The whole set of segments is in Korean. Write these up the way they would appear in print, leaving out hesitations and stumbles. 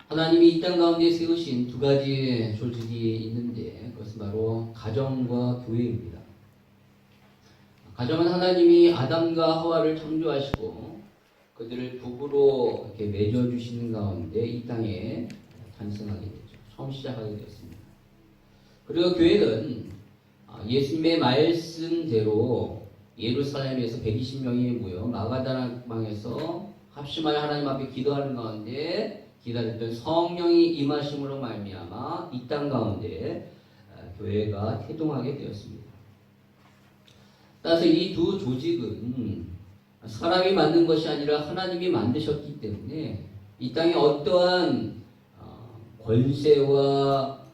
하나님이 이 땅 가운데 세우신 두 가지 조직이 있는데 그것은 바로 가정과 교회입니다. 가정은 하나님이 아담과 하와를 창조하시고 그들을 부부로 이렇게 맺어주시는 가운데 이 땅에 탄생하게 되죠. 처음 시작하게 되었습니다. 그리고 교회는 예수님의 말씀대로 예루살렘에서 120명이 모여 마가다락방에서 합심하여 하나님 앞에 기도하는 가운데 기다렸던 성령이 임하심으로 말미암아 이 땅 가운데 교회가 태동하게 되었습니다. 따라서 이 두 조직은 사람이 만든 것이 아니라 하나님이 만드셨기 때문에 이 땅에 어떠한 권세와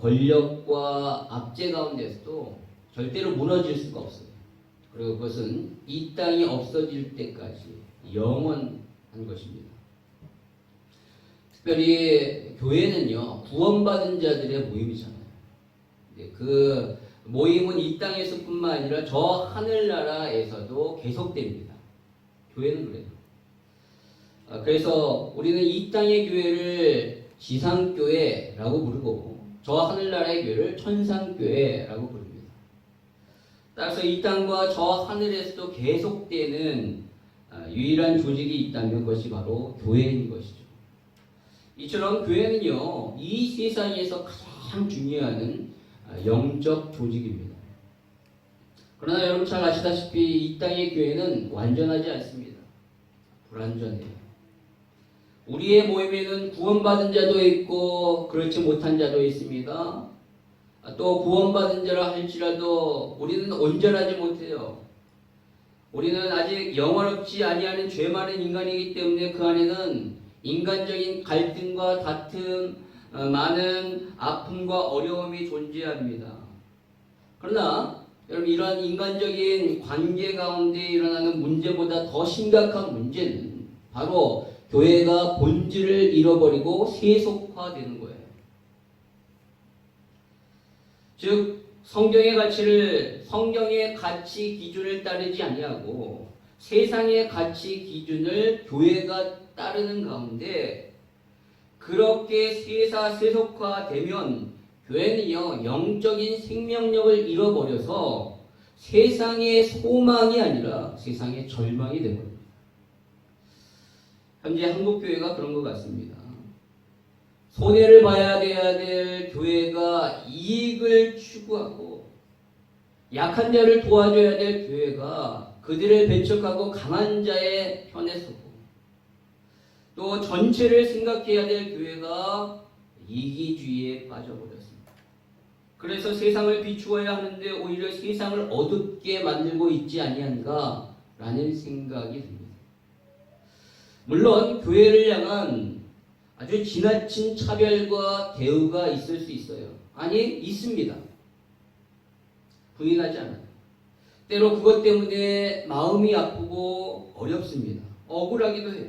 권력과 압제 가운데서도 절대로 무너질 수가 없어요. 그리고 그것은 이 땅이 없어질 때까지 영원한 것입니다. 특별히 교회는요, 구원받은 자들의 모임이잖아요. 그 모임은 이 땅에서 뿐만 아니라 저 하늘나라에서도 계속됩니다. 교회는 그래요. 그래서 우리는 이 땅의 교회를 지상교회라고 부르고 저 하늘나라의 교회를 천상교회라고 부릅니다. 따라서 이 땅과 저 하늘에서도 계속되는 유일한 조직이 있다면 그것이 바로 교회인 것이죠. 이처럼 교회는요, 이 세상에서 가장 중요한 영적 조직입니다. 그러나 여러분 잘 아시다시피 이 땅의 교회는 완전하지 않습니다. 불완전해요. 우리의 모임에는 구원받은 자도 있고 그렇지 못한 자도 있습니다. 또 구원받은 자라 할지라도 우리는 온전하지 못해요. 우리는 아직 영원롭지 아니하는 죄 많은 인간이기 때문에 그 안에는 인간적인 갈등과 다툼, 많은 아픔과 어려움이 존재합니다. 그러나 여러분 이러한 인간적인 관계 가운데 일어나는 문제보다 더 심각한 문제는 바로 교회가 본질을 잃어버리고 세속화되는 거예요. 즉 성경의 가치 기준을 따르지 아니하고 세상의 가치 기준을 교회가 따르는 가운데 그렇게 세속화되면 교회는요 영적인 생명력을 잃어버려서 세상의 소망이 아니라 세상의 절망이 되거든요. 현재 한국교회가 그런 것 같습니다. 손해를 봐야 될 교회가 이익을 추구하고 약한 자를 도와줘야 될 교회가 그들을 배척하고 강한 자의 편에 서고 또 전체를 생각해야 될 교회가 이기주의에 빠져버렸습니다. 그래서 세상을 비추어야 하는데 오히려 세상을 어둡게 만들고 있지 아니한가라는 생각이 듭니다. 물론 교회를 향한 아주 지나친 차별과 대우가 있을 수 있어요. 아니, 있습니다. 부인하지 않아요. 때로 그것 때문에 마음이 아프고 어렵습니다. 억울하기도 해요.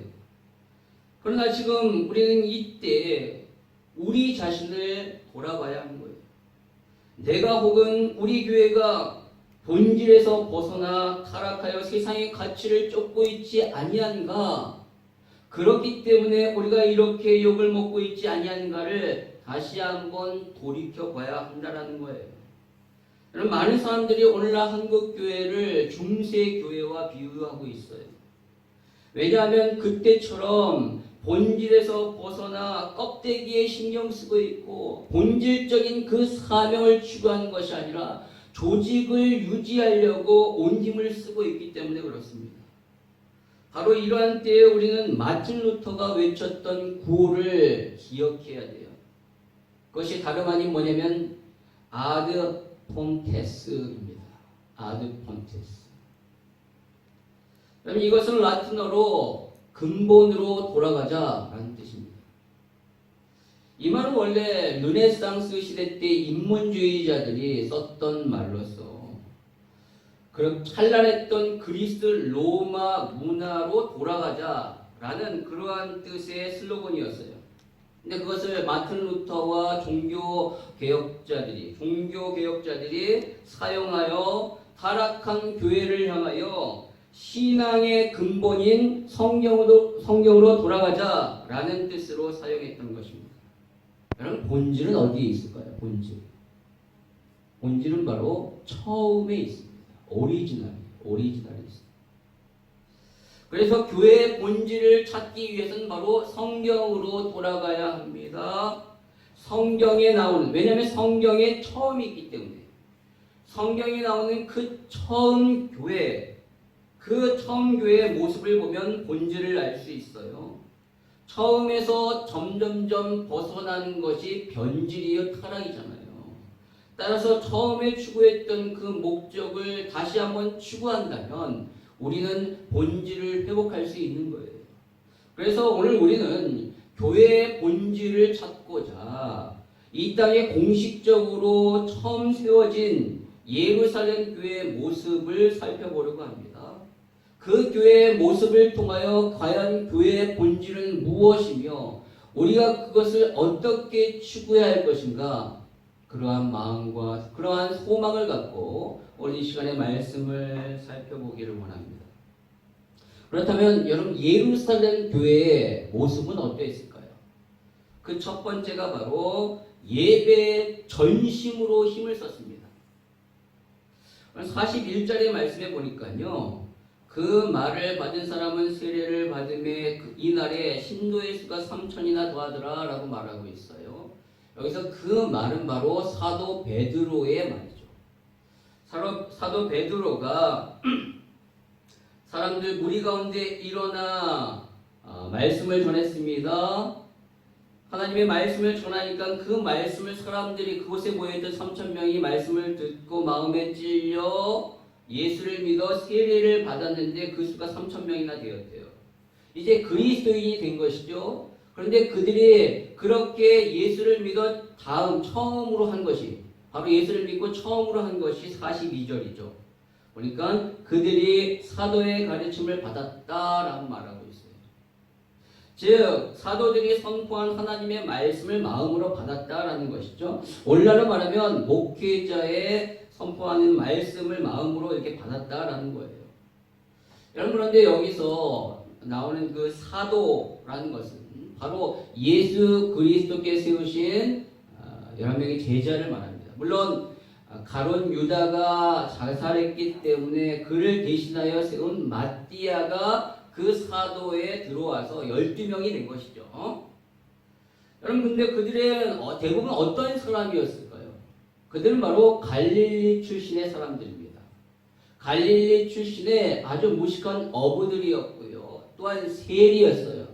그러나 지금 우리는 이때 우리 자신을 돌아봐야 하는 거예요. 내가 혹은 우리 교회가 본질에서 벗어나 타락하여 세상의 가치를 쫓고 있지 아니한가? 그렇기 때문에 우리가 이렇게 욕을 먹고 있지 아니한가를 다시 한번 돌이켜 봐야 한다는 거예요. 여러분, 많은 사람들이 오늘날 한국 교회를 중세 교회와 비유하고 있어요. 왜냐하면 그때처럼 본질에서 벗어나 껍데기에 신경 쓰고 있고 본질적인 그 사명을 추구하는 것이 아니라 조직을 유지하려고 온 힘을 쓰고 있기 때문에 그렇습니다. 바로 이러한 때에 우리는 마틴 루터가 외쳤던 구호를 기억해야 돼요. 그것이 다름 아닌 뭐냐면 아드 폰테스입니다. 아드 폰테스. 그럼 이것은 라틴어로 근본으로 돌아가자라는 뜻입니다. 이 말은 원래 르네상스 시대 때 인문주의자들이 썼던 말로서 그런 찬란했던 그리스 로마 문화로 돌아가자라는 그러한 뜻의 슬로건이었어요. 근데 그것을 마틴 루터와 종교개혁자들이 사용하여 타락한 교회를 향하여 신앙의 근본인 성경으로 돌아가자라는 뜻으로 사용했던 것입니다. 여러분, 본질은 어디에 있을까요? 본질은 바로 처음에 있습니다. 오리지널이 있습니다. 그래서 교회의 본질을 찾기 위해서는 바로 성경으로 돌아가야 합니다. 성경에 나오는, 왜냐하면 성경에 처음이 있기 때문에 성경에 나오는 그 처음 교회의 모습을 보면 본질을 알 수 있어요. 처음에서 점점점 벗어나는 것이 변질이요 타락이잖아요. 따라서 처음에 추구했던 그 목적을 다시 한번 추구한다면 우리는 본질을 회복할 수 있는 거예요. 그래서 오늘 우리는 교회의 본질을 찾고자 이 땅에 공식적으로 처음 세워진 예루살렘 교회의 모습을 살펴보려고 합니다. 그 교회의 모습을 통하여 과연 교회의 본질은 무엇이며 우리가 그것을 어떻게 추구해야 할 것인가, 그러한 마음과 그러한 소망을 갖고 오늘 이 시간에 말씀을 살펴보기를 원합니다. 그렇다면 여러분, 예루살렘 교회의 모습은 어떠했을까요? 그 첫 번째가 바로 예배 전심으로 힘을 썼습니다. 41절의 말씀에 보니까요, 그 말을 받은 사람은 세례를 받음에 이날에 신도의 수가 3,000이나 더하더라 라고 말하고 있어요. 여기서 그 말은 바로 사도 베드로의 말이죠. 사도 베드로가 사람들 무리 가운데 일어나 말씀을 전했습니다. 하나님의 말씀을 전하니까 그 말씀을 사람들이, 그곳에 모여있던 3,000명이 말씀을 듣고 마음에 찔려 예수를 믿어 세례를 받았는데 그 수가 3,000명이나 되었대요. 이제 그리스도인이 된 것이죠. 그런데 그들이 그렇게 예수를 믿어 처음으로 한 것이, 바로 예수를 믿고 처음으로 한 것이 42절이죠. 그러니까 그들이 사도의 가르침을 받았다라고 말하고 있어요. 즉 사도들이 선포한 하나님의 말씀을 마음으로 받았다라는 것이죠. 오늘날로 말하면 목회자의 선포하는 말씀을 마음으로 이렇게 받았다라는 거예요. 여러분, 그런데 여기서 나오는 그 사도라는 것은 바로 예수 그리스도께 세우신 11명의 제자를 말합니다. 물론 가룟 유다가 자살했기 때문에 그를 대신하여 세운 마띠아가 그 사도에 들어와서 12명이 된 것이죠. 여러분, 근데 그들은 대부분 어떤 사람이었을까요? 그들은 바로 갈릴리 출신의 사람들입니다. 갈릴리 출신의 아주 무식한 어부들이었고요. 또한 세리였어요.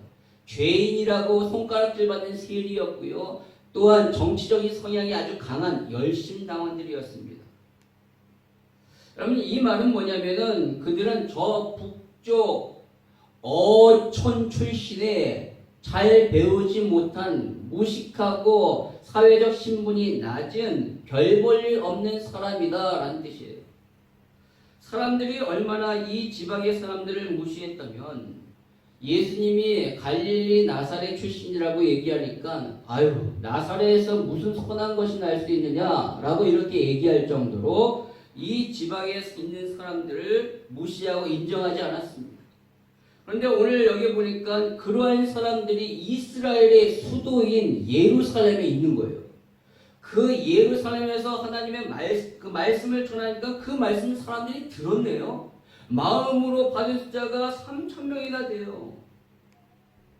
죄인이라고 손가락질 받는 세리였고요. 또한 정치적인 성향이 아주 강한 열심당원들이었습니다. 여러분, 이 말은 뭐냐면은 그들은 저 북쪽 어촌 출신의 잘 배우지 못한 무식하고 사회적 신분이 낮은 별 볼 일 없는 사람이다 라는 뜻이에요. 사람들이 얼마나 이 지방의 사람들을 무시했다면 예수님이 갈릴리 나사렛 출신이라고 얘기하니까 아유, 나사렛에서 무슨 선한 것이 날 수 있느냐 라고 이렇게 얘기할 정도로 이 지방에 있는 사람들을 무시하고 인정하지 않았습니다. 그런데 오늘 여기 보니까 그러한 사람들이 이스라엘의 수도인 예루살렘에 있는 거예요. 그 예루살렘에서 하나님의 그 말씀을 전하니까 그 말씀을 사람들이 들었네요. 마음으로 받은 숫자가 3,000명이나 돼요.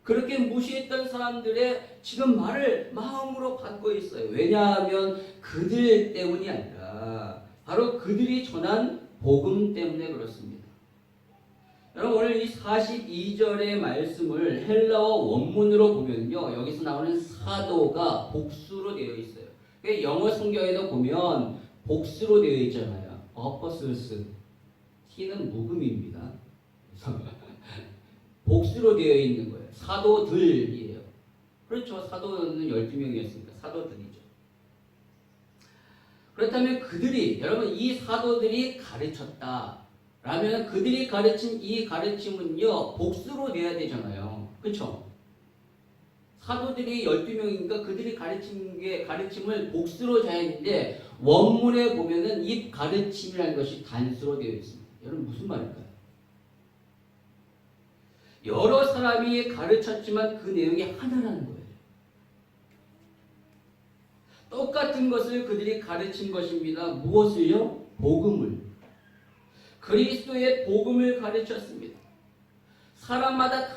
그렇게 무시했던 사람들의 지금 말을 마음으로 받고 있어요. 왜냐하면 그들 때문이 아니라 바로 그들이 전한 복음 때문에 그렇습니다. 여러분, 오늘 이 42절의 말씀을 헬라어 원문으로 보면요, 여기서 나오는 사도가 복수로 되어 있어요. 영어 성경에도 보면 복수로 되어 있잖아요. apostles. T는 묵음입니다. 복수로 되어 있는 거예요. 사도들이에요. 그렇죠. 사도는 12명이었으니까 사도들이죠. 그렇다면 그들이, 여러분, 이 사도들이 가르쳤다 라면 그들이 가르친 이 가르침은요, 복수로 돼야 되잖아요. 그렇죠? 사도들이 12명이니까 그들이 가르침을 복수로 해야 했는데 원문에 보면은 이 가르침이라는 것이 단수로 되어 있습니다. 여러분, 무슨 말일까요? 여러 사람이 가르쳤지만 그 내용이 하나라는 거예요. 똑같은 것을 그들이 가르친 것입니다. 무엇을요? 복음을. 그리스도의 복음을 가르쳤습니다. 사람마다 다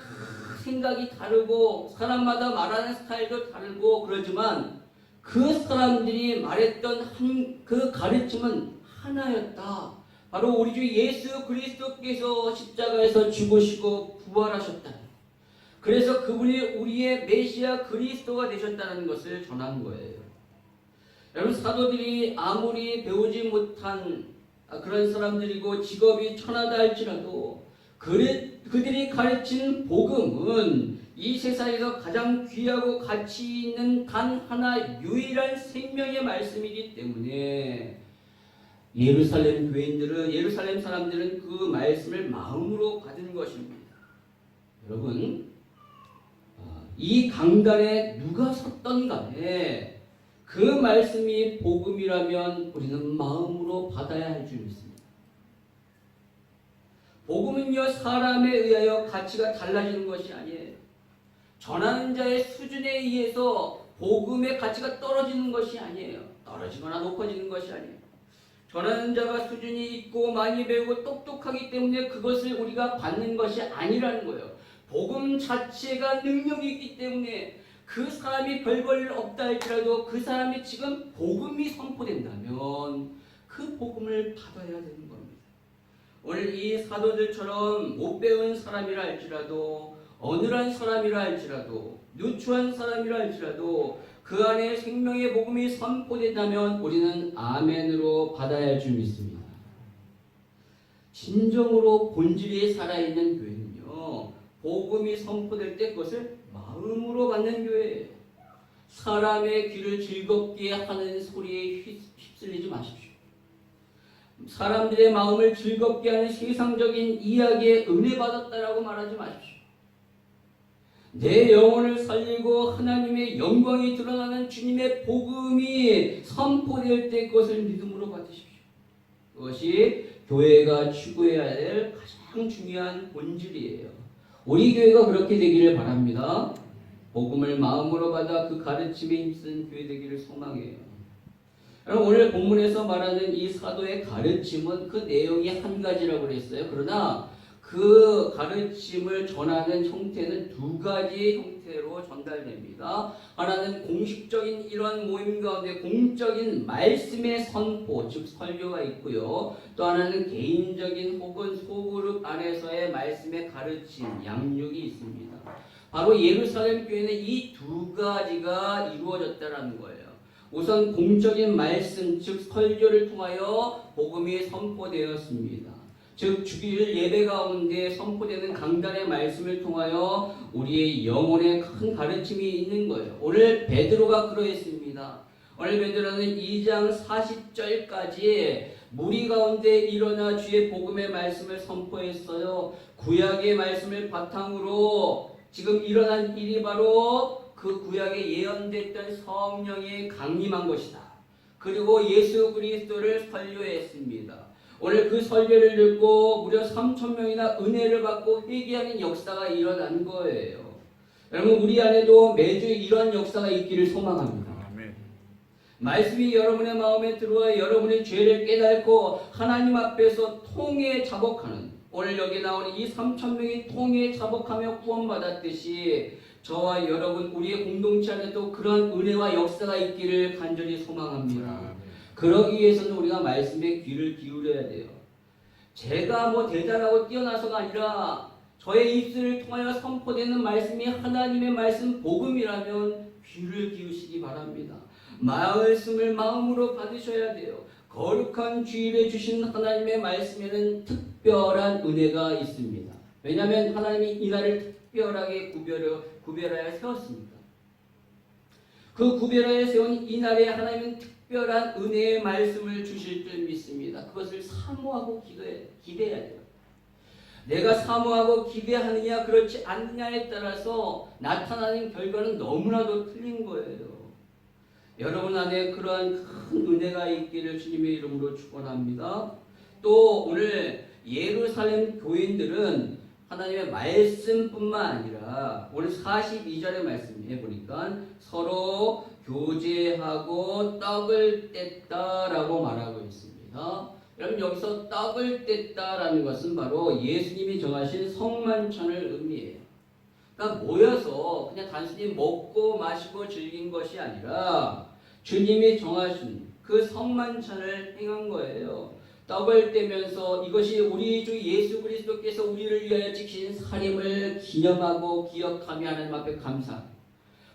생각이 다르고 사람마다 말하는 스타일도 다르고 그러지만 그 사람들이 말했던 그 가르침은 하나였다. 바로 우리 주 예수 그리스도께서 십자가에서 죽으시고 부활하셨다. 그래서 그분이 우리의 메시아 그리스도가 되셨다는 것을 전한 거예요. 여러분, 사도들이 아무리 배우지 못한 그런 사람들이고 직업이 천하다 할지라도 그들이 가르친 복음은 이 세상에서 가장 귀하고 가치 있는 단 하나 유일한 생명의 말씀이기 때문에 예루살렘 교인들은, 예루살렘 사람들은 그 말씀을 마음으로 받은 것입니다. 여러분, 이 강단에 누가 섰던 간에 그 말씀이 복음이라면 우리는 마음으로 받아야 할 줄 믿습니다. 복음은요, 사람에 의하여 가치가 달라지는 것이 아니에요. 전하는 자의 수준에 의해서 복음의 가치가 떨어지는 것이 아니에요. 떨어지거나 높아지는 것이 아니에요. 전하는 자가 수준이 있고 많이 배우고 똑똑하기 때문에 그것을 우리가 받는 것이 아니라는 거예요. 복음 자체가 능력이 있기 때문에 그 사람이 별 볼 일 없다 할지라도 그 사람이 지금 복음이 선포된다면 그 복음을 받아야 되는 겁니다. 오늘 이 사도들처럼 못 배운 사람이라 할지라도 어눌한 사람이라 할지라도 누추한 사람이라 할지라도 그 안에 생명의 복음이 선포된다면 우리는 아멘으로 받아야 할 줄 믿습니다. 진정으로 본질이 살아있는 교회는요, 복음이 선포될 때 그것을 마음으로 받는 교회예요. 사람의 귀를 즐겁게 하는 소리에 휩쓸리지 마십시오. 사람들의 마음을 즐겁게 하는 세상적인 이야기에 은혜 받았다라고 말하지 마십시오. 내 영혼을 살리고 하나님의 영광이 드러나는 주님의 복음이 선포될 때 그것을 믿음으로 받으십시오. 그것이 교회가 추구해야 될 가장 중요한 본질이에요. 우리 교회가 그렇게 되기를 바랍니다. 복음을 마음으로 받아 그 가르침에 힘쓴 교회 되기를 소망해요. 여러분, 오늘 본문에서 말하는 이 사도의 가르침은 그 내용이 한 가지라고 그랬어요. 그러나 그 가르침을 전하는 형태는 두 가지 형태로 전달됩니다. 하나는 공식적인 이런 모임 가운데 공적인 말씀의 선포, 즉 설교가 있고요. 또 하나는 개인적인 혹은 소그룹 안에서의 말씀의 가르침, 양육이 있습니다. 바로 예루살렘 교회는 이 두 가지가 이루어졌다는 거예요. 우선 공적인 말씀, 즉 설교를 통하여 복음이 선포되었습니다. 즉 주일 예배 가운데 선포되는 강단의 말씀을 통하여 우리의 영혼에 큰 가르침이 있는 거예요. 오늘 베드로가 그러했습니다. 오늘 베드로는 2장 40절까지 무리 가운데 일어나 주의 복음의 말씀을 선포했어요. 구약의 말씀을 바탕으로 지금 일어난 일이 바로 그 구약에 예언됐던 성령이 강림한 것이다. 그리고 예수 그리스도를 설교했습니다. 오늘 그 설교를 듣고 무려 3,000명이나 은혜를 받고 회개하는 역사가 일어난 거예요. 여러분, 우리 안에도 매주 이런 역사가 있기를 소망합니다. 아멘. 말씀이 여러분의 마음에 들어와 여러분의 죄를 깨닫고 하나님 앞에서 통에 자복하는, 오늘 여기 나오는 이 3,000명이 통에 자복하며 구원받았듯이 저와 여러분, 우리의 공동체 안에도 그런 은혜와 역사가 있기를 간절히 소망합니다. 그러기 위해서는 우리가 말씀에 귀를 기울여야 돼요. 제가 뭐 대단하고 뛰어나서가 아니라 저의 입술을 통하여 선포되는 말씀이 하나님의 말씀 복음이라면 귀를 기우시기 바랍니다. 말씀을 마음으로 받으셔야 돼요. 거룩한 주일에 주신 하나님의 말씀에는 특별한 은혜가 있습니다. 왜냐하면 하나님이 이 날을 특별하게 구별하여 세웠습니다. 그 구별하여 세운 이 날에 하나님은 특별한 은혜의 말씀을 주실 줄 믿습니다. 그것을 사모하고 기대해야 돼요. 내가 사모하고 기대하느냐 그렇지 않느냐에 따라서 나타나는 결과는 너무나도 틀린 거예요. 여러분 안에 그러한 큰 은혜가 있기를 주님의 이름으로 축원합니다. 또 오늘 예루살렘 교인들은 하나님의 말씀뿐만 아니라 오늘 42절의 말씀에 보니까 서로 교제하고 떡을 뗐다라고 말하고 있습니다. 여러분 여기서 떡을 뗐다라는 것은 바로 예수님이 정하신 성만찬을 의미해요. 그러니까 모여서 그냥 단순히 먹고 마시고 즐긴 것이 아니라 주님이 정하신 그 성만찬을 행한 거예요. 떡을 떼면서 이것이 우리 주 예수 그리스도께서 우리를 위하여 지키신 살림을 기념하고 기억하며 하나님 앞에 감사.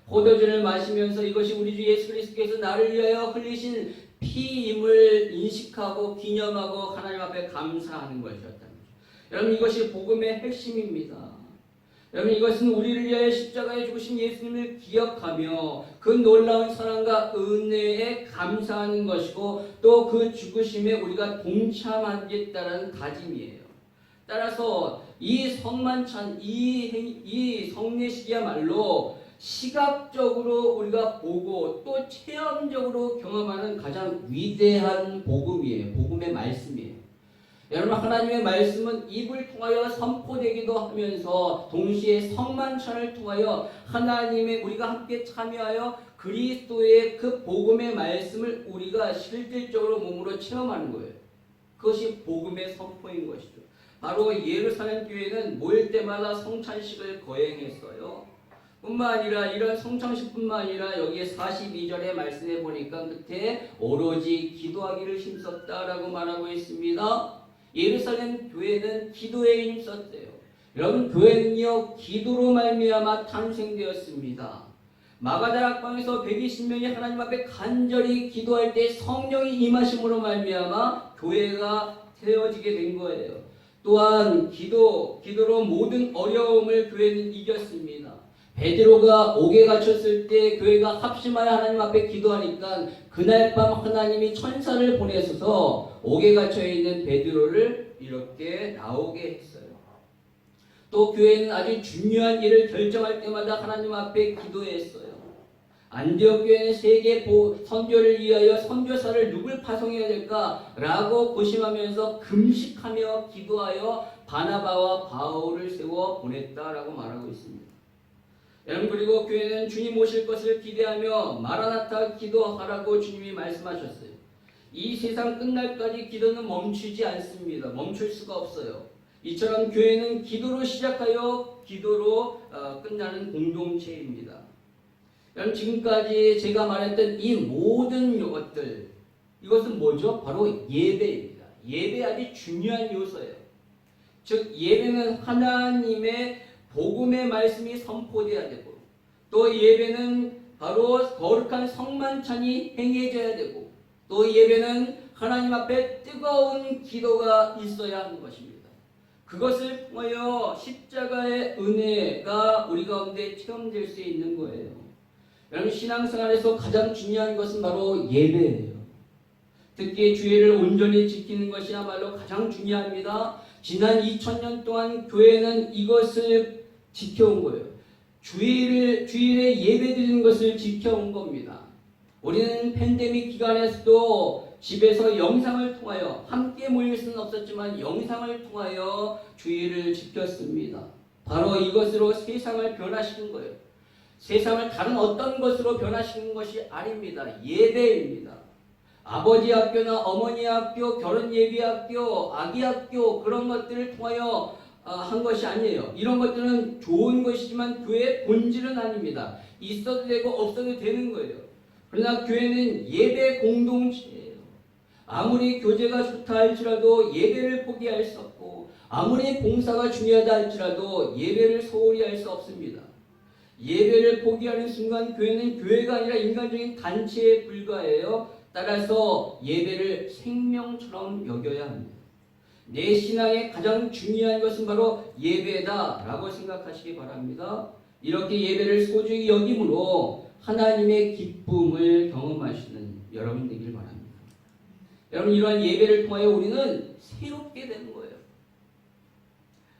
포도주를 마시면서 이것이 우리 주 예수 그리스도께서 나를 위하여 흘리신 피임을 인식하고 기념하고 하나님 앞에 감사하는 것이었다는 거죠. 여러분 이것이 복음의 핵심입니다. 여러분 이것은 우리를 위하여 십자가에 죽으신 예수님을 기억하며 그 놀라운 사랑과 은혜에 감사하는 것이고 또 그 죽으심에 우리가 동참하겠다는 다짐이에요. 따라서 이 성만찬, 이 성례식이야말로 시각적으로 우리가 보고 또 체험적으로 경험하는 가장 위대한 복음이에요. 복음의 말씀이에요. 여러분 하나님의 말씀은 입을 통하여 선포되기도 하면서 동시에 성만찬을 통하여 하나님의 우리가 함께 참여하여 그리스도의 그 복음의 말씀을 우리가 실질적으로 몸으로 체험하는 거예요. 그것이 복음의 선포인 것이죠. 바로 예루살렘 교회는 모일 때마다 성찬식을 거행했어요. 뿐만 아니라 이런 성찬식뿐만 아니라 여기에 42절의 말씀에 보니까 끝에 오로지 기도하기를 힘썼다라고 말하고 있습니다. 예루살렘 교회는 기도에 힘썼대요. 여러분 교회는요 기도로 말미암아 탄생되었습니다. 마가다락방에서 120명이 하나님 앞에 간절히 기도할 때 성령이 임하심으로 말미암아 교회가 세워지게 된 거예요. 또한 기도로 모든 어려움을 교회는 이겼습니다. 베드로가 옥에 갇혔을 때 교회가 합심하여 하나님 앞에 기도하니까 그날 밤 하나님이 천사를 보내셔서 옥에 갇혀있는 베드로를 이렇게 나오게 했어요. 또 교회는 아주 중요한 일을 결정할 때마다 하나님 앞에 기도했어요. 안디옥 교회는 세계 선교를 위하여 선교사를 누굴 파송해야 될까라고 고심하면서 금식하며 기도하여 바나바와 바울을 세워 보냈다라고 말하고 있습니다. 여러분 그리고 교회는 주님 오실 것을 기대하며 마라나타 기도하라고 주님이 말씀하셨어요. 이 세상 끝날까지 기도는 멈추지 않습니다. 멈출 수가 없어요. 이처럼 교회는 기도로 시작하여 기도로 끝나는 공동체입니다. 여러분 지금까지 제가 말했던 이 모든 것들 이것은 뭐죠? 바로 예배입니다. 예배 아주 중요한 요소예요. 즉 예배는 하나님의 복음의 말씀이 선포되어야 되고 또 예배는 바로 거룩한 성만찬이 행해져야 되고 또 예배는 하나님 앞에 뜨거운 기도가 있어야 하는 것입니다. 그것을 통하여 십자가의 은혜가 우리 가운데 체험될 수 있는 거예요. 여러분 신앙생활에서 가장 중요한 것은 바로 예배예요. 특히 주일을 온전히 지키는 것이야말로 가장 중요합니다. 지난 2000년 동안 교회는 이것을 지켜온 거예요. 주일에 예배드리는 것을 지켜온 겁니다. 우리는 팬데믹 기간에서도 집에서 영상을 통하여 함께 모일 수는 없었지만 영상을 통하여 주일을 지켰습니다. 바로 이것으로 세상을 변화시킨 거예요. 세상을 다른 어떤 것으로 변화시키는 것이 아닙니다. 예배입니다. 아버지 학교나 어머니 학교, 결혼 예비 학교, 아기 학교 그런 것들을 통하여 한 것이 아니에요. 이런 것들은 좋은 것이지만 교회의 본질은 아닙니다. 있어도 되고 없어도 되는 거예요. 그러나 교회는 예배 공동체예요. 아무리 교제가 좋다 할지라도 예배를 포기할 수 없고 아무리 봉사가 중요하다 할지라도 예배를 소홀히 할 수 없습니다. 예배를 포기하는 순간 교회는 교회가 아니라 인간적인 단체에 불과해요. 따라서 예배를 생명처럼 여겨야 합니다. 내 신앙의 가장 중요한 것은 바로 예배다라고 생각하시기 바랍니다. 이렇게 예배를 소중히 여김으로 하나님의 기쁨을 경험하시는 여러분 되길 바랍니다. 여러분 이러한 예배를 통하여 우리는 새롭게 되는 거예요.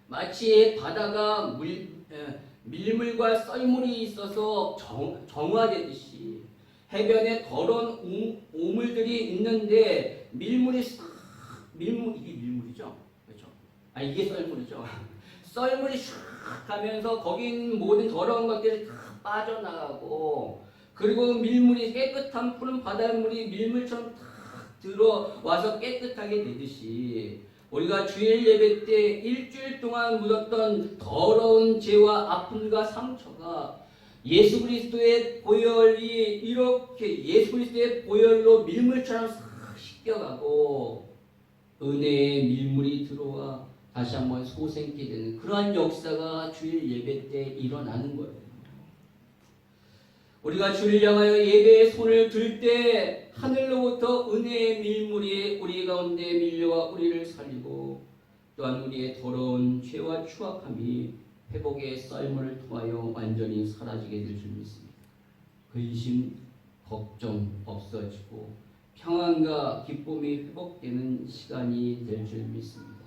마치 바다가 밀물과 썰물이 있어서 정화되듯이 해변에 더러운 오물들이 있는데 이게 밀물이죠? 그렇죠? 이게 썰물이죠. 썰물이 슉 가면서 거기 있는 모든 더러운 것들이 다 빠져나가고, 그리고 밀물이 깨끗한 푸른 바닷물이 밀물처럼 다 들어와서 깨끗하게 되듯이, 우리가 주일 예배 때 일주일 동안 묻었던 더러운 죄와 아픔과 상처가 예수 그리스도의 보혈이 이렇게 예수 그리스도의 보혈로 밀물처럼 싹 씻겨가고 은혜의 밀물이 들어와 다시 한번 소생케 되는 그러한 역사가 주일 예배 때 일어나는 거예요. 우리가 주를 향하여 예배의 손을 들 때 하늘로부터 은혜의 밀물이 우리 가운데 밀려와 우리를 살리고, 또한 우리의 더러운 죄와 추악함이 회복의 썰물을 통하여 완전히 사라지게 될 줄 믿습니다. 근심, 걱정 없어지고 평안과 기쁨이 회복되는 시간이 될 줄 믿습니다.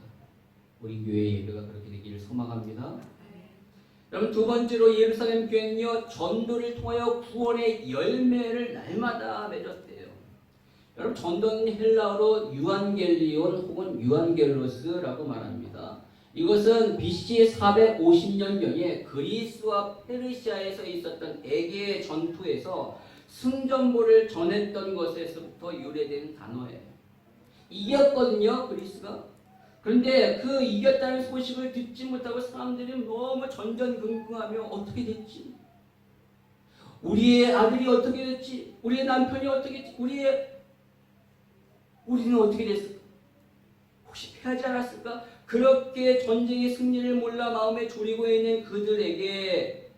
우리 교회 예배가 그렇게 되기를 소망합니다. 그럼 두 번째로 예루살렘 교회는요, 전도를 통하여 구원의 열매를 날마다 맺었대요. 여러분, 전도는 헬라어로 유안겔리온 혹은 유안겔로스라고 말합니다. 이것은 BC 450년경에 그리스와 페르시아에서 있었던 에게의 전투에서 승전보를 전했던 것에서부터 유래된 단어예요. 이겼거든요, 그리스가. 그런데 그 이겼다는 소식을 듣지 못하고 사람들이 너무 전전긍긍하며 어떻게 됐지? 우리의 아들이 어떻게 됐지? 우리의 남편이 어떻게 됐지? 우리는 어떻게 됐을까? 혹시 패하지 않았을까? 그렇게 전쟁의 승리를 몰라 마음에 졸이고 있는 그들에게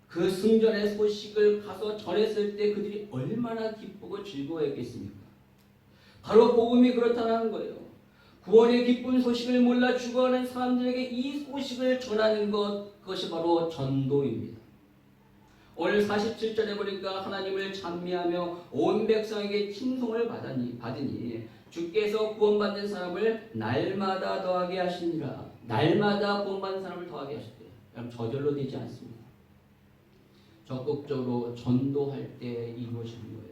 그 승전의 소식을 가서 전했을 때 그들이 얼마나 기쁘고 즐거워했겠습니까? 바로 복음이 그렇다는 거예요. 구원의 기쁜 소식을 몰라 죽어가는 사람들에게 이 소식을 전하는 그것이 바로 전도입니다. 오늘 47절에 보니까 하나님을 찬미하며 온 백성에게 칭송을 받으니 주께서 구원받는 사람을 날마다 더하게 하시니라. 날마다 구원받는 사람을 더하게 하셨대요. 그럼 저절로 되지 않습니다. 적극적으로 전도할 때 이루어지는 거예요.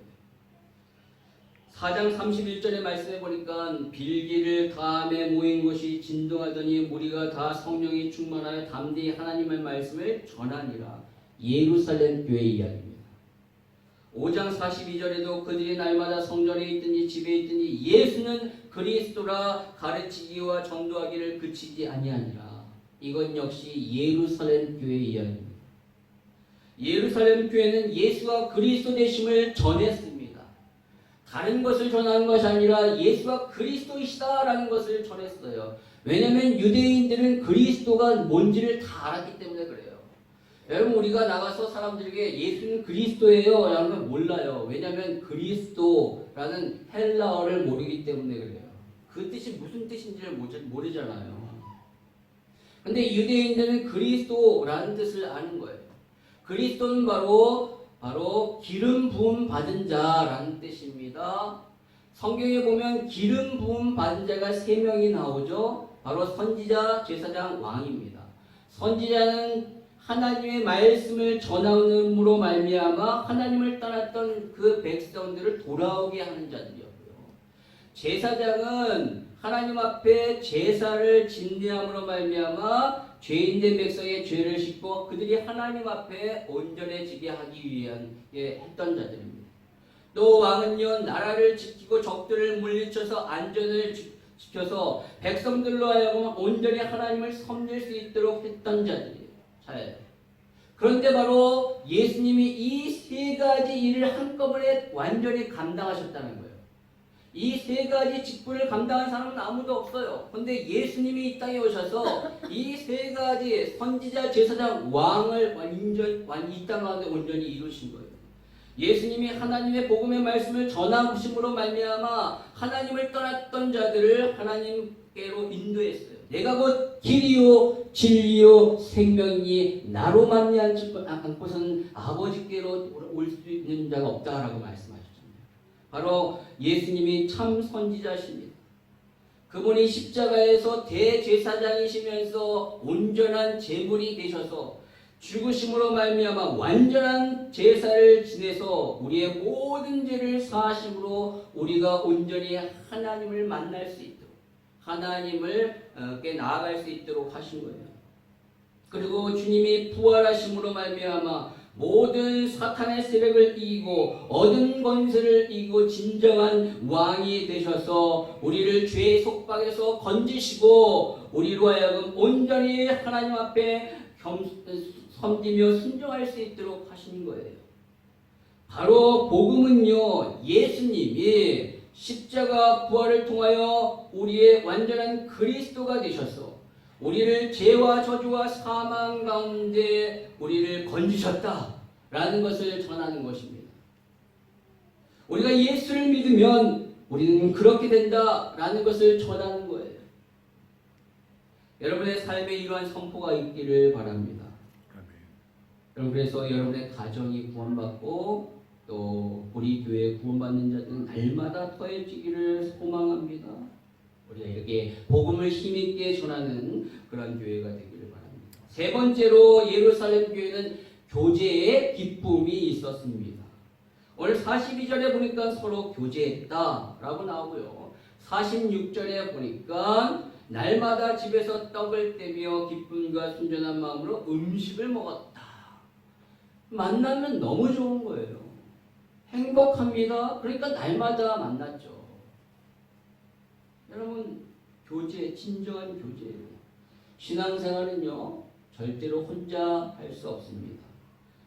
4장 31절의 말씀에 보니까 빌기를 다음에 모인 것이 진동하더니 무리가 다 성령이 충만하여 담대히 하나님의 말씀을 전하니라. 예루살렘 교회 이야기입니다. 5장 42절에도 그들이 날마다 성전에 있든지 집에 있든지 예수는 그리스도라 가르치기와 전도하기를 그치지 아니하니라. 이건 역시 예루살렘 교회 이야기입니다. 예루살렘 교회는 예수가 그리스도 되심을 전했습니다. 다른 것을 전하는 것이 아니라 예수가 그리스도이시다라는 것을 전했어요. 왜냐하면 유대인들은 그리스도가 뭔지를 다 알았기 때문에 그래요. 여러분, 우리가 나가서 사람들에게 예수는 그리스도예요 라는 걸 몰라요. 왜냐하면 그리스도라는 헬라어를 모르기 때문에 그래요. 그 뜻이 무슨 뜻인지를 모르잖아요. 근데 유대인들은 그리스도라는 뜻을 아는 거예요. 그리스도는 바로 기름 부음 받은 자라는 뜻입니다. 성경에 보면 기름 부음 받은 자가 3명이 나오죠. 바로 선지자, 제사장, 왕입니다. 선지자는 하나님의 말씀을 전함으로 말미암아 하나님을 떠났던 그 백성들을 돌아오게 하는 자들이었고요. 제사장은 하나님 앞에 제사를 진대함으로 말미암아 죄인된 백성의 죄를 씻고 그들이 하나님 앞에 온전해지게 하기 위한 했던 자들입니다. 또 왕은요, 나라를 지키고 적들을 물리쳐서 안전을 지켜서 백성들로 하여금 온전히 하나님을 섬길 수 있도록 했던 자들이에요. 그런데 바로 예수님이 이 3가지 일을 한꺼번에 완전히 감당하셨다는 거예요. 이 3가지 직분을 감당한 사람은 아무도 없어요. 그런데 예수님이 이 땅에 오셔서 이 3가지 선지자, 제사장, 왕을 이 땅 가운데 온전히 이루신 거예요. 예수님이 하나님의 복음의 말씀을 전하심으로 말미암아 하나님을 떠났던 자들을 하나님께로 인도했어요. 내가 곧 길이요 진리요 생명이니 나로 말미암지 않고서는 아버지께로 올 수 있는 자가 없다라고 말씀하셨잖아요. 바로 예수님이 참 선지자십니다. 그분이 십자가에서 대제사장이시면서 온전한 제물이 되셔서 죽으심으로 말미암아 완전한 제사를 지내서 우리의 모든 죄를 사하심으로 우리가 온전히 하나님을 만날 수 있도록 하나님을 나아갈 수 있도록 하신 거예요. 그리고 주님이 부활하심으로 말미암아 모든 사탄의 세력을 이기고 얻은 권세를 이기고 진정한 왕이 되셔서 우리를 죄의 속박에서 건지시고 우리로 하여금 온전히 하나님 앞에 섬기며 순종할 수 있도록 하시는 거예요. 바로 복음은요, 예수님이 십자가 부활을 통하여 우리의 완전한 그리스도가 되셔서 우리를 죄와 저주와 사망 가운데 우리를 건지셨다라는 것을 전하는 것입니다. 우리가 예수를 믿으면 우리는 그렇게 된다라는 것을 전하는 거예요. 여러분의 삶에 이러한 선포가 있기를 바랍니다. 여러분, 그래서 여러분의 가정이 구원받고 또 우리 교회 구원받는 자들은 날마다 더해지기를 소망합니다. 우리가 이렇게 복음을 힘있게 전하는 그런 교회가 되기를 바랍니다. 세 번째로 예루살렘 교회는 교제의 기쁨이 있었습니다. 오늘 42절에 보니까 서로 교제했다라고 나오고요. 46절에 보니까 날마다 집에서 떡을 떼며 기쁨과 순전한 마음으로 음식을 먹었다. 만나면 너무 좋은 거예요. 행복합니다. 그러니까 날마다 만났죠. 여러분, 교제, 진정한 교제예요. 신앙생활은요, 절대로 혼자 할 수 없습니다.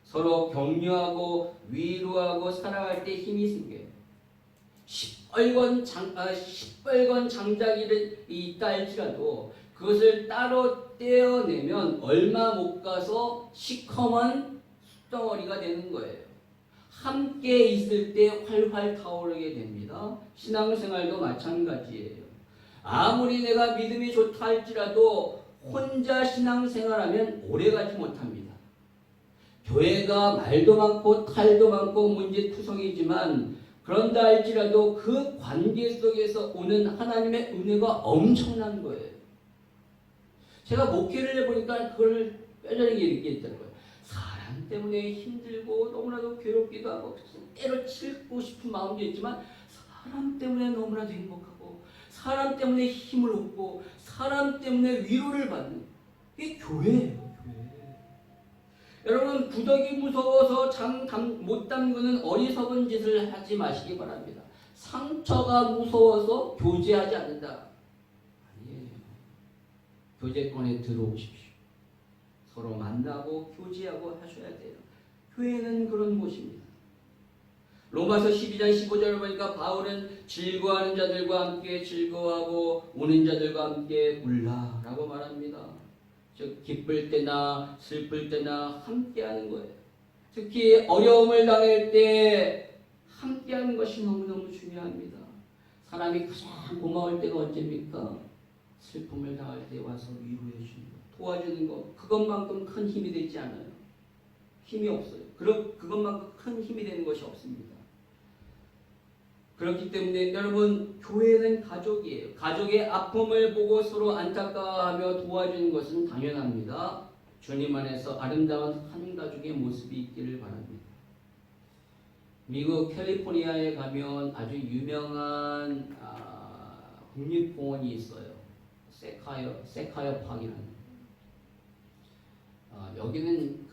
서로 격려하고 위로하고 사랑할 때 힘이 생겨요. 시뻘건 장자기를 있다 할지라도 그것을 따로 떼어내면 얼마 못 가서 시커먼 숫덩어리가 되는 거예요. 함께 있을 때 활활 타오르게 됩니다. 신앙생활도 마찬가지예요. 아무리 내가 믿음이 좋다 할지라도 혼자 신앙생활하면 오래가지 못합니다. 교회가 말도 많고 탈도 많고 문제투성이지만 그런다 할지라도 그 관계 속에서 오는 하나님의 은혜가 엄청난 거예요. 제가 목회를 해보니까 그걸 뼈저리게 느끼겠더라고요. 사람 때문에 힘들고 너무나도 괴롭기도 하고 때로 치고 싶은 마음도 있지만 사람 때문에 너무나도 행복하고 사람 때문에 힘을 얻고 사람 때문에 위로를 받는 이게 교회예요. 여러분, 구더기 무서워서 못 담그는 어리석은 짓을 하지 마시기 바랍니다. 상처가 무서워서 교제하지 않는다. 아니에요. 교제권에 들어오십시오. 서로 만나고 교제하고 하셔야 돼요. 교회는 그런 곳입니다. 로마서 12장 15절을 보니까 바울은 즐거워하는 자들과 함께 즐거워하고 우는 자들과 함께 울라라고 말합니다. 즉 기쁠 때나 슬플 때나 함께하는 거예요. 특히 어려움을 당할 때 함께하는 것이 너무너무 중요합니다. 사람이 가장 고마울 때가 언제입니까? 슬픔을 당할 때 와서 위로해 주는 것, 도와주는 것, 그것만큼 큰 힘이 되지 않아요. 힘이 없어요. 그것만큼 큰 힘이 되는 것이 없습니다. 그렇기 때문에 여러분, 교회는 가족이에요. 가족의 아픔을 보고 서로 안타까워하며 도와주는 것은 당연합니다. 주님 안에서 아름다운 한 가족의 모습이 있기를 바랍니다. 미국 캘리포니아에 가면 아주 유명한 국립공원이 있어요. 세카이어 파크라는. 여기는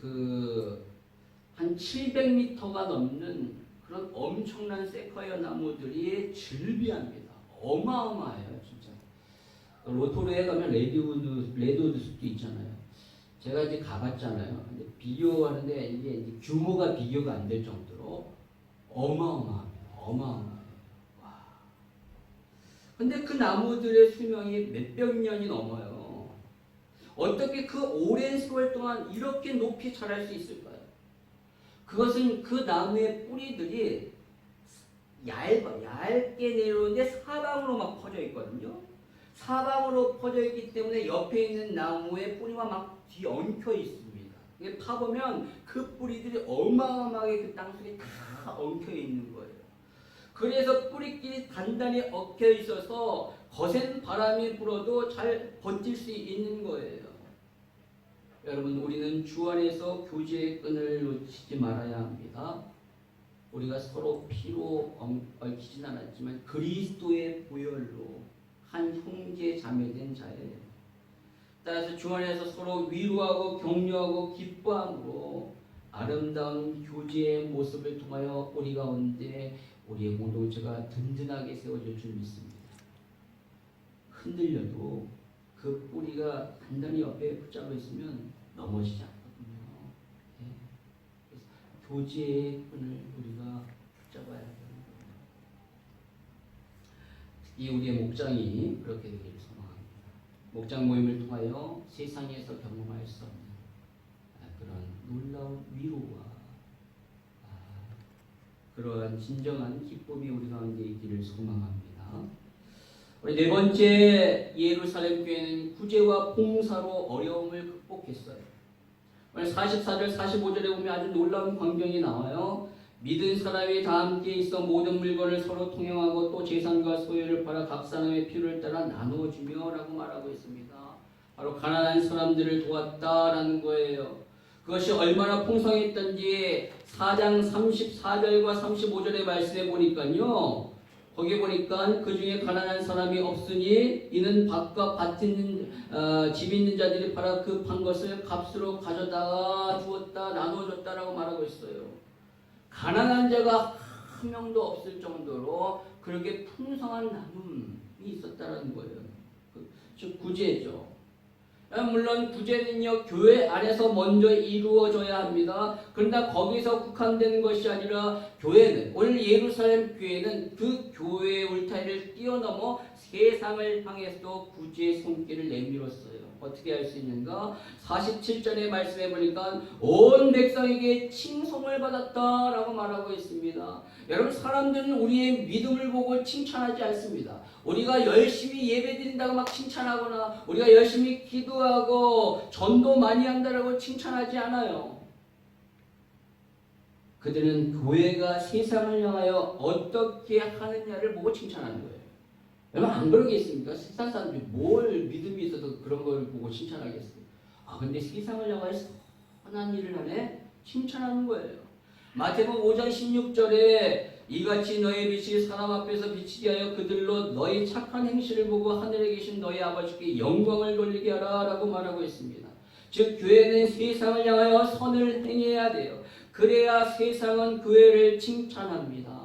한 700m가 넘는 그런 엄청난 세카이어 나무들이 즐비합니다. 어마어마해요, 진짜. 로토루에 가면 레드우드 숲도 있잖아요. 제가 이제 가봤잖아요. 이제 비교하는데 이게 이제 규모가 비교가 안 될 정도로 어마어마합니다. 어마어마해요. 와. 근데 그 나무들의 수명이 몇백 년이 넘어요. 어떻게 그 오랜 세월 동안 이렇게 높이 자랄 수 있을까요? 그것은 그 나무의 뿌리들이 얇게 내려오는데 사방으로 막 퍼져 있거든요. 사방으로 퍼져 있기 때문에 옆에 있는 나무의 뿌리가 막 뒤엉켜 있습니다. 이게 파보면 그 뿌리들이 어마어마하게 그 땅속에 다 엉켜 있는 거예요. 그래서 뿌리끼리 단단히 엉켜 있어서 거센 바람이 불어도 잘 버틸 수 있는 거예요. 여러분, 우리는 주 안에서 교제의 끈을 놓치지 말아야 합니다. 우리가 서로 피로 얽히진 않았지만 그리스도의 보혈로 한 형제 자매된 자예요. 따라서 주 안에서 서로 위로하고 격려하고 기뻐함으로 아름다운 교제의 모습을 통하여 우리 가운데 우리의 공동체가 든든하게 세워질 줄 믿습니다. 흔들려도 그 뿌리가 단단히 옆에 붙잡혀 있으면 넘어지지 않거든요. 예. 그래서 교제의 끈을 우리가 붙잡아야 되는 거예요. 특히 우리의 목장이 그렇게 되기를 소망합니다. 목장 모임을 통하여 세상에서 경험할 수 없는 그런 놀라운 위로와 그러한 진정한 기쁨이 우리 가운데 있기를 소망합니다. 우리 네 번째, 예루살렘 교회는 구제와 봉사로 어려움을 극복했어요. 오늘 44절 45절에 보면 아주 놀라운 광경이 나와요. 믿은 사람이 다 함께 있어 모든 물건을 서로 통용하고 또 재산과 소유를 팔아 각 사람의 필요를 따라 나누어주며 라고 말하고 있습니다. 바로 가난한 사람들을 도왔다라는 거예요. 그것이 얼마나 풍성했던지 4장 34절과 35절의 말씀에 보니까요. 거기 보니까 그 중에 가난한 사람이 없으니 이는 밭과 밭 있는 집 있는 자들이 팔아 그 판 것을 값으로 가져다가 주었다 나누어줬다라고 말하고 있어요. 가난한 자가 한 명도 없을 정도로 그렇게 풍성한 나눔이 있었다는 거예요. 즉 구제죠. 물론 구제는요 교회 안에서 먼저 이루어져야 합니다. 그러나 거기서 국한되는 것이 아니라 교회는 오늘 예루살렘 교회는 그 교회의 울타리를 뛰어넘어 세상을 향해서도 구제의 손길을 내밀었어요. 어떻게 할 수 있는가? 47절의 말씀에 보니까 온 백성에게 칭송을 받았다라고 말하고 있습니다. 여러분 사람들은 우리의 믿음을 보고 칭찬하지 않습니다. 우리가 열심히 예배드린다고 막 칭찬하거나 우리가 열심히 기도하고 전도 많이 한다라고 칭찬하지 않아요. 그들은 교회가 세상을 향하여 어떻게 하느냐를 보고 칭찬하는 거예요. 여러분 안 그러겠습니까? 세상 사람들이 뭘 믿음이 있어서 그런 걸 보고 칭찬하겠어요? 근데 세상을 향하여 선한 일을 하네? 칭찬하는 거예요. 마태복음 5장 16절에 이같이 너의 빛이 사람 앞에서 비치게 하여 그들로 너희 착한 행실을 보고 하늘에 계신 너희 아버지께 영광을 돌리게 하라 라고 말하고 있습니다. 즉 교회는 세상을 향하여 선을 행해야 돼요. 그래야 세상은 교회를 칭찬합니다.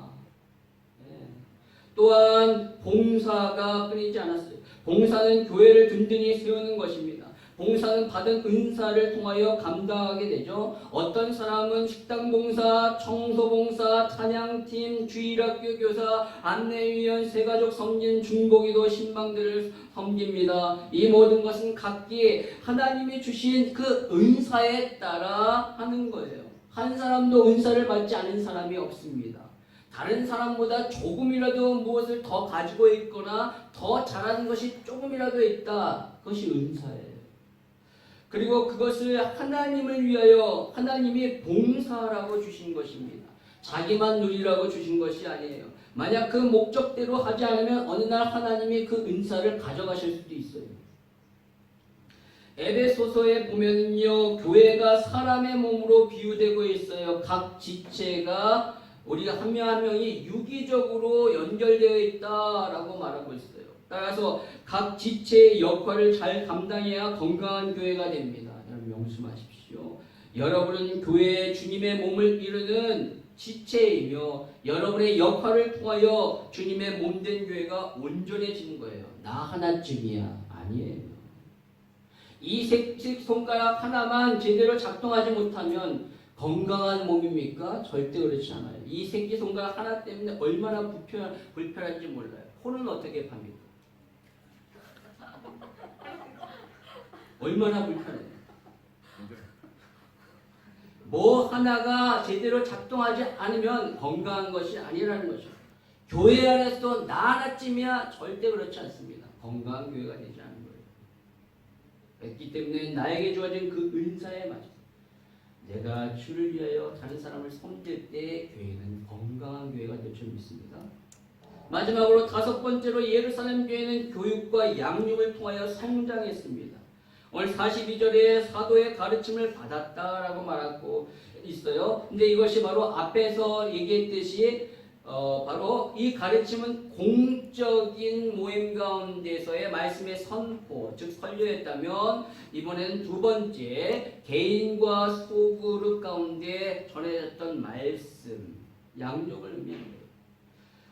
또한 봉사가 끊이지 않았어요. 봉사는 교회를 든든히 세우는 것입니다. 봉사는 받은 은사를 통하여 감당하게 되죠. 어떤 사람은 식당 봉사, 청소 봉사, 찬양팀, 주일학교 교사, 안내위원, 세가족 섬긴, 중보기도, 신방들을 섬깁니다. 이 모든 것은 각기 하나님이 주신 그 은사에 따라 하는 거예요. 한 사람도 은사를 받지 않은 사람이 없습니다. 다른 사람보다 조금이라도 무엇을 더 가지고 있거나 더 잘하는 것이 조금이라도 있다. 그것이 은사예요. 그리고 그것을 하나님을 위하여 하나님이 봉사라고 주신 것입니다. 자기만 누리라고 주신 것이 아니에요. 만약 그 목적대로 하지 않으면 어느 날 하나님이 그 은사를 가져가실 수도 있어요. 에베소서에 보면요, 교회가 사람의 몸으로 비유되고 있어요. 각 지체가 우리가 한 명 한 명이 유기적으로 연결되어 있다라고 말하고 있어요. 따라서 각 지체의 역할을 잘 감당해야 건강한 교회가 됩니다. 여러분 명심하십시오. 여러분은 교회의 주님의 몸을 이루는 지체이며 여러분의 역할을 통하여 주님의 몸된 교회가 온전해지는 거예요. 나 하나쯤이야. 아니에요. 이 새끼손가락 하나만 제대로 작동하지 못하면 건강한 몸입니까? 절대 그렇지 않아요. 이 새끼손가락 하나 때문에 얼마나 불편한지 몰라요. 코는 어떻게 팝니까? 얼마나 불편해요. 뭐 하나가 제대로 작동하지 않으면 건강한 것이 아니라는 거죠. 교회 안에서도 나 하나쯤이야 절대 그렇지 않습니다. 건강한 교회가 되지 않는 거예요. 그렇기 때문에 나에게 주어진 그 은사에 맞춰서 내가 주를 위하여 다른 사람을 섬길 때 교회는 건강한 교회가 될 줄 믿습니다. 마지막으로 다섯 번째로 예루살렘 교회는 교육과 양육을 통하여 성장했습니다. 오늘 42절에 사도의 가르침을 받았다라고 말하고 있어요. 근데 이것이 바로 앞에서 얘기했듯이 바로 이 가르침은 공적인 모임 가운데서의 말씀의 선포, 즉 설교였다면 이번에는 두 번째 개인과 소그룹 가운데 전해졌던 말씀, 양육을 의미하는 거예요.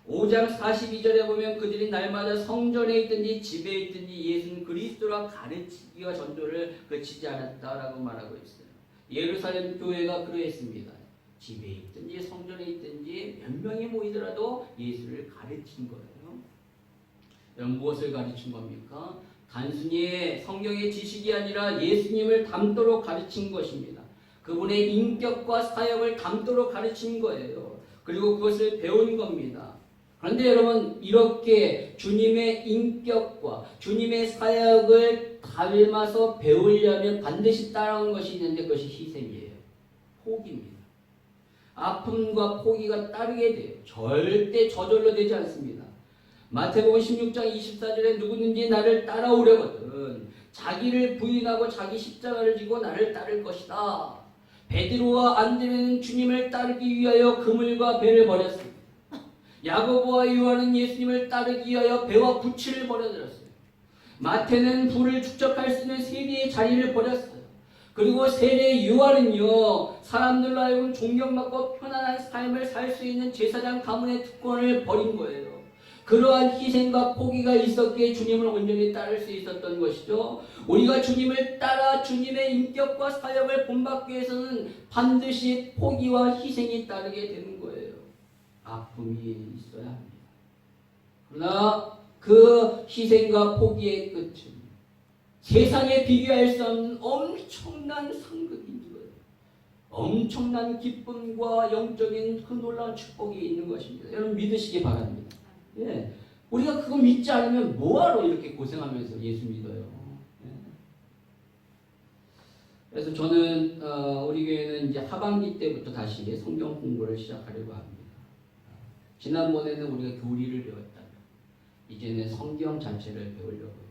5장 42절에 보면 그들이 날마다 성전에 있든지 집에 있든지 예수는 그리스도라 가르치기와 전도를 그치지 않았다라고 말하고 있어요. 예루살렘 교회가 그러했습니다. 집에 있든지 성전에 있든지 몇 명이 모이더라도 예수를 가르친 거예요. 여러분 무엇을 가르친 겁니까? 단순히 성경의 지식이 아니라 예수님을 닮도록 가르친 것입니다. 그분의 인격과 사역을 닮도록 가르친 거예요. 그리고 그것을 배운 겁니다. 그런데 여러분 이렇게 주님의 인격과 주님의 사역을 닮아서 배우려면 반드시 따라오는 것이 있는데 그것이 희생이에요. 포기입니다. 아픔과 포기가 따르게 돼요. 절대 저절로 되지 않습니다. 마태복음 16장 24절에 누구든지 나를 따라오려거든 자기를 부인하고 자기 십자가를 지고 나를 따를 것이다. 베드로와 안드레는 주님을 따르기 위하여 그물과 배를 버렸습니다. 야고보와 요한은 예수님을 따르기 위하여 배와 부치를 버려들었어요. 마태는 불을 축적할 수 있는 세리의 자리를 버렸어요. 그리고 세례 요한은요 사람들로 하여금 존경받고 편안한 삶을 살 수 있는 제사장 가문의 특권을 버린 거예요. 그러한 희생과 포기가 있었기에 주님을 온전히 따를 수 있었던 것이죠. 우리가 주님을 따라 주님의 인격과 사역을 본받기 위해서는 반드시 포기와 희생이 따르게 되는 거예요. 아픔이 있어야 합니다. 그러나 그 희생과 포기의 끝은 세상에 비교할 수 없는 엄청난 상급인 거예요. 엄청난 기쁨과 영적인 그 놀라운 축복이 있는 것입니다. 여러분 믿으시기 바랍니다. 예. 우리가 그거 믿지 않으면 뭐하러 이렇게 고생하면서 예수 믿어요. 예. 그래서 저는 우리 교회는 이제 하반기 때부터 다시 성경 공부를 시작하려고 합니다. 지난번에는 우리가 교리를 배웠다면 이제는 성경 자체를 배우려고 해요.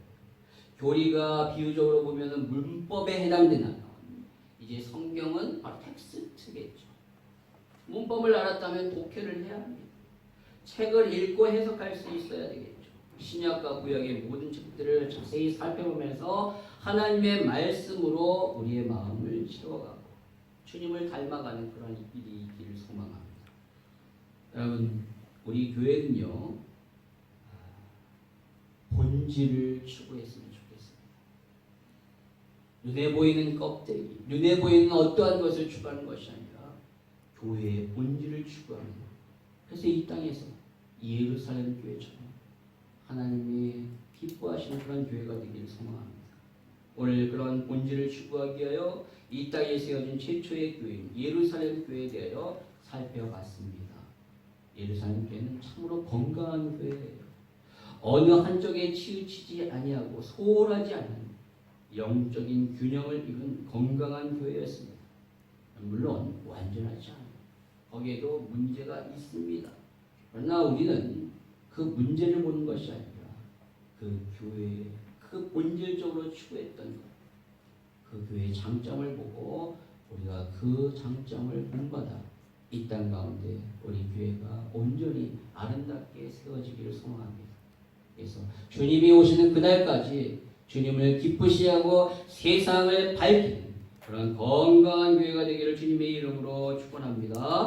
교리가 비유적으로 보면 문법에 해당되나요? 이제 성경은 바로 텍스트겠죠. 문법을 알았다면 독해를 해야 합니다. 책을 읽고 해석할 수 있어야 되겠죠. 신약과 구약의 모든 책들을 자세히 살펴보면서 하나님의 말씀으로 우리의 마음을 채워가고 주님을 닮아가는 그런 일이 있기를 소망합니다. 여러분 우리 교회는요 본질을 추구했으면 좋겠습니다. 눈에 보이는 껍데기, 눈에 보이는 어떠한 것을 추구하는 것이 아니라 교회의 본질을 추구합니다. 그래서 이 땅에서 예루살렘 교회처럼 하나님이 기뻐하시는 그런 교회가 되기를 소망합니다. 오늘 그런 본질을 추구하기 위하여 이 땅에 세워진 최초의 교회인 예루살렘 교회에 대하여 살펴봤습니다. 예루살렘 교회는 참으로 건강한 교회예요. 어느 한쪽에 치우치지 아니하고 소홀하지 않은 영적인 균형을 이룬 건강한 교회였습니다. 물론 완전하지 않아요. 거기에도 문제가 있습니다. 그러나 우리는 그 문제를 보는 것이 아니라 그 교회의 그 본질적으로 추구했던 것, 그 교회의 장점을 보고 우리가 그 장점을 본받아 이 땅 가운데 우리 교회가 온전히 아름답게 세워지기를 소망합니다. 그래서 주님이 오시는 그날까지 주님을 기쁘시게 하고 세상을 밝히는 그런 건강한 교회가 되기를 주님의 이름으로 축원합니다.